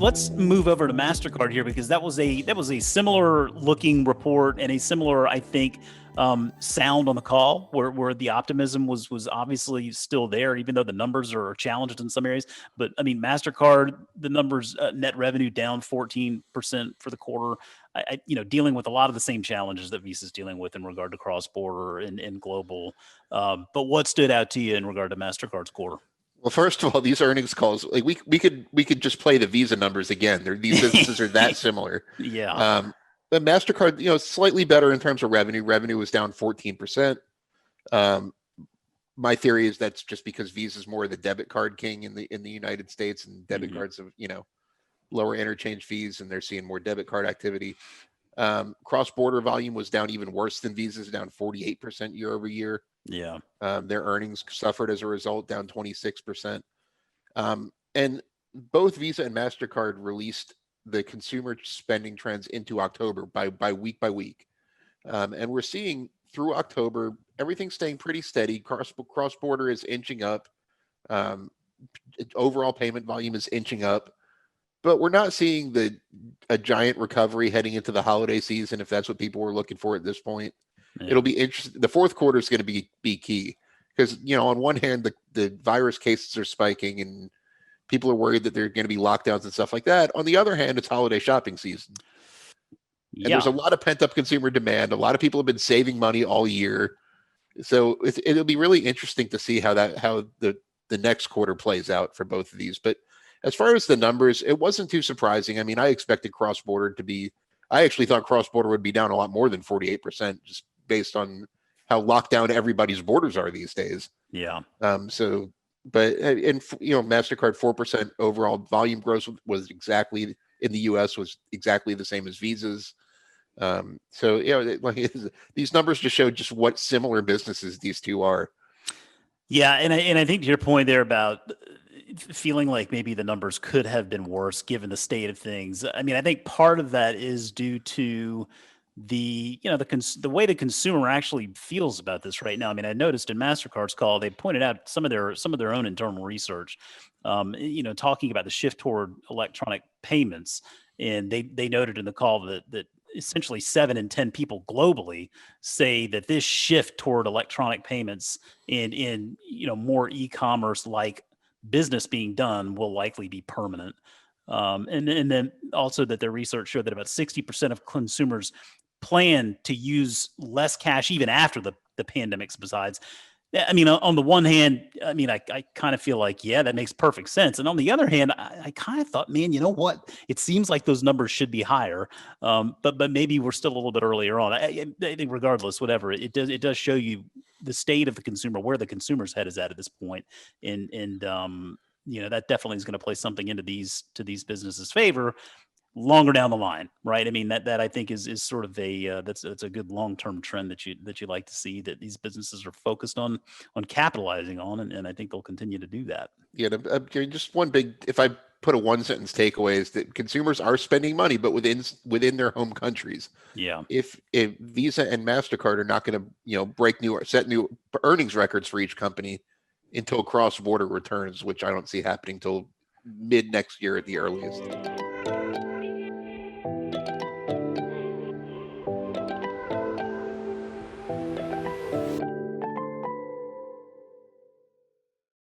let's move over to Mastercard here, because that was a similar looking report and a similar, I think, sound on the call, where the optimism was obviously still there, even though the numbers are challenged in some areas. But I mean, Mastercard, the numbers, net revenue down 14% for the quarter. Dealing with a lot of the same challenges that Visa's dealing with in regard to cross border and global. But what stood out to you in regard to Mastercard's quarter? Well, first of all, these earnings calls, like we could just play the Visa numbers again. These businesses are that similar. Yeah. But Mastercard, slightly better in terms of revenue. Revenue was down 14%. My theory is that's just because Visa is more of the debit card king in the United States, and debit cards have lower interchange fees, and they're seeing more debit card activity. Cross border volume was down even worse than Visa's, down 48% year over year. Yeah. Their earnings suffered as a result, down 26%. And both Visa and Mastercard released the consumer spending trends into October by week by week. And we're seeing through October, everything's staying pretty steady. Cross border is inching up. Overall payment volume is inching up. But we're not seeing a giant recovery heading into the holiday season, if that's what people were looking for at this point. Yeah. It'll be interesting. The fourth quarter is going to be key because, on one hand, the virus cases are spiking and people are worried that there are going to be lockdowns and stuff like that. On the other hand, it's holiday shopping season. And there's a lot of pent-up consumer demand. A lot of people have been saving money all year. So it'll be really interesting to see how the next quarter plays out for both of these. But as far as the numbers, it wasn't too surprising. I mean, I expected cross-border I actually thought cross-border would be down a lot more than 48%, just based on how locked down everybody's borders are these days. Yeah. Mastercard 4% overall volume growth was exactly in the U.S. was exactly the same as Visa's. These numbers just show just what similar businesses these two are. Yeah, and I think to your point there about feeling like maybe the numbers could have been worse given the state of things. I mean, I think part of that is due to the way the consumer actually feels about this right now. I mean, I noticed in Mastercard's call, they pointed out some of their own internal research, talking about the shift toward electronic payments. And they noted in the call that essentially 7 in 10 people globally say that this shift toward electronic payments and in more e-commerce like business being done will likely be permanent. And then also that their research showed that about 60% of consumers plan to use less cash even after the pandemic subsides. I mean, on the one hand, I mean, I kind of feel like, yeah, that makes perfect sense. And on the other hand, I kind of thought, man, you know what? It seems like those numbers should be higher. But maybe we're still a little bit earlier on. I think regardless, whatever, it does show you the state of the consumer, where the consumer's head is at this point. And that definitely is going to play something into these businesses' favor longer down the line, right? I mean, that I think is sort of that's a good long-term trend that you like to see, that these businesses are focused on capitalizing on, and I think they'll continue to do that. Yeah, just one big, if I put a one sentence takeaway, is that consumers are spending money, but within their home countries. Yeah. If Visa and Mastercard are not going to set new earnings records for each company until cross-border returns, which I don't see happening till mid next year at the earliest.